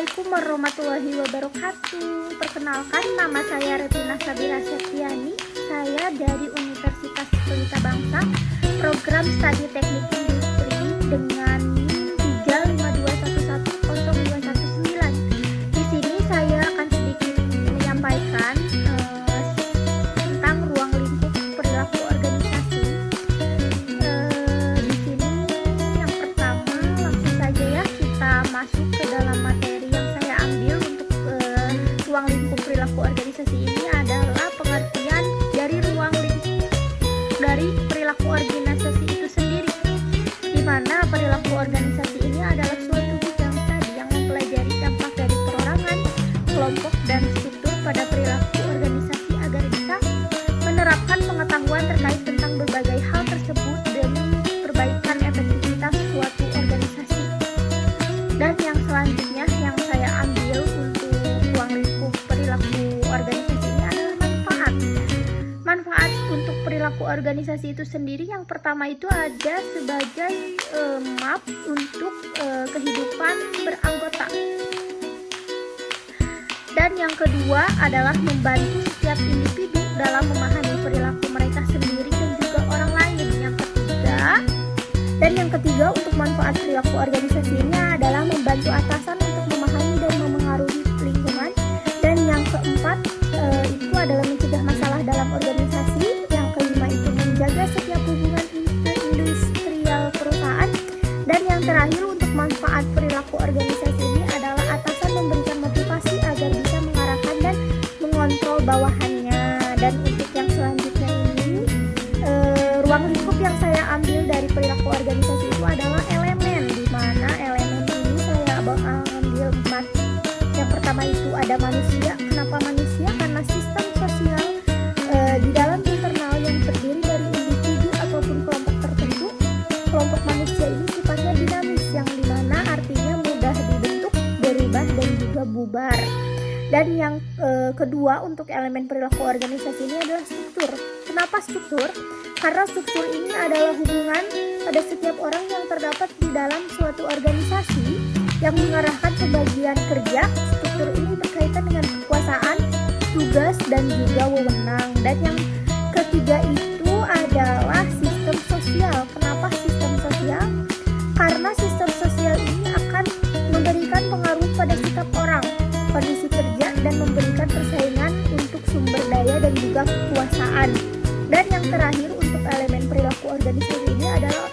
Assalamualaikum warahmatullahi wabarakatuh. Perkenalkan, nama saya Retina Sabira Septiani. Saya dari Universitas Pelita Bangsa, program studi teknik industri dengan NIM 352110219. Di sini saya akan sedikit menyampaikan tentang ruang lingkup perilaku organisasi. Di sini yang pertama, langsung saja ya kita masuk ke dalam materi yang saya ambil untuk ruang lingkup perilaku organisasi ini adalah pengertian dari ruang lingkup dari perilaku organisasi itu sendiri, di mana perilaku organisasi ini adalah suatu bidang studi yang mempelajari dampak dari perorangan, kelompok, dan struktur pada perilaku organisasi agar bisa menerapkan pengetahuan terkait tentang berbagai hal tersebut demi perbaikan efektivitas suatu organisasi. Dan yang selanjutnya yang saya ambil untuk ruang lingkup perilaku organisasi ini adalah manfaat. Manfaat untuk perilaku organisasi itu sendiri, yang pertama itu ada sebagai map untuk kehidupan beranggota. Dan yang kedua adalah membantu setiap individu dalam memahami perilaku mereka sendiri dan juga orang lain. Yang ketiga untuk manfaat perilaku organisasi ini adalah membantu atasan untuk memahami dan memengaruhi lingkungan. Dan yang keempat itu adalah mencegah masalah dalam organisasi. Yang kelima itu menjaga setiap hubungan industrial perusahaan. Dan yang terakhir untuk manfaat perilaku organisasi ini adalah atasan memberikan motivasi agar bisa mengarahkan dan mengontrol bawahannya. Dan untuk yang selanjutnya ini, ruang lingkup yang saya ambil dari perilaku organisasi itu adalah elemen, di mana elemen ini saya ambil 4. Yang pertama itu ada manusia. Kenapa manusia? Karena sistem sosial di dalam internal yang terdiri dari individu ataupun kelompok tertentu. Kelompok manusia ini sifatnya dinamis, yang dimana artinya mudah dibentuk, berubah, dan juga bubar. Dan yang kedua untuk elemen perilaku organisasi ini adalah struktur. Kenapa struktur? Karena struktur ini adalah hubungan pada setiap orang yang terdapat di dalam suatu organisasi yang mengarahkan pembagian kerja. Struktur ini berkaitan dengan kekuasaan, tugas, dan juga wewenang. Dan yang ketiga itu adalah sistem sosial. Kenapa sistem sosial? Karena sistem sosial ini akan memberikan pengaruh pada sikap orang, kondisi kerja, dan memberikan persaingan untuk sumber daya dan juga kekuasaan. Dan yang terakhir untuk elemen perilaku organisasi ini adalah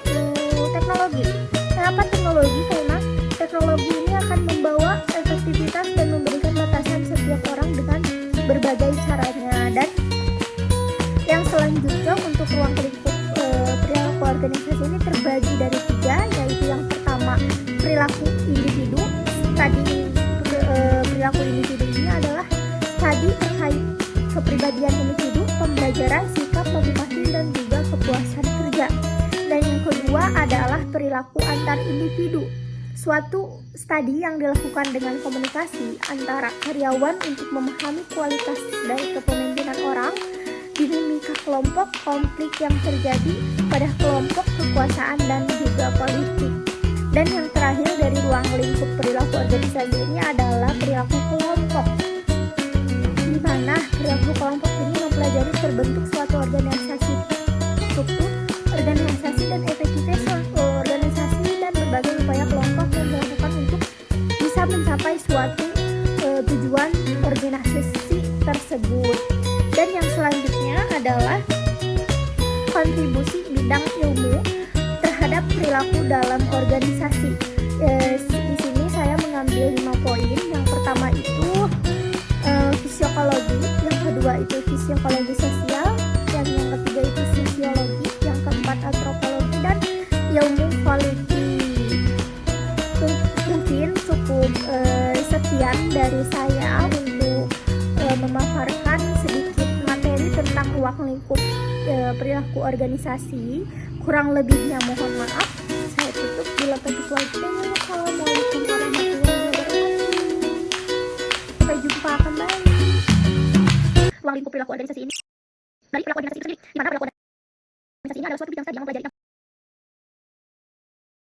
teknologi. Kenapa teknologi? Karena teknologi ini akan membawa efektivitas dan memberikan batasan setiap orang dengan berbagai caranya. Dan yang selanjutnya untuk ruang lingkup perilaku organisasi ini terbagi dari 3, yaitu yang pertama perilaku individu. Tadi perilaku individu ini adalah tadi terkait kepribadian individu, pembelajaran, sikap, motivasi, dan juga kepuasan kerja. Dan yang kedua adalah perilaku antar individu, suatu studi yang dilakukan dengan komunikasi antara karyawan untuk memahami kualitas dari kepemimpinan orang, dinamika kelompok, konflik yang terjadi pada kelompok, kekuasaan, dan juga politik. Dan yang terakhir dari ruang lingkup perilaku organisasi ini adalah perilaku kelompok, di mana perilaku kelompok ini mempelajari terbentuk suatu organisasi, struktur organisasi, dan efektivitas organisasi, dan berbagai upaya kelompok yang dilakukan untuk bisa mencapai suatu tujuan organisasi tersebut. Dan yang selanjutnya adalah kontribusi bidang ilmu terhadap perilaku dalam organisasi. Di sini saya mengambil 5 poin. Yang pertama itu fisiologi, yang kedua itu fisiologi sosial, yang ketiga itu sosiologi, yang keempat antropologi, dan ilmu politik. Mungkin cukup sekian dari saya untuk memaparkan sedikit materi tentang ruang lingkup perilaku organisasi. Kurang lebihnya mohon maaf.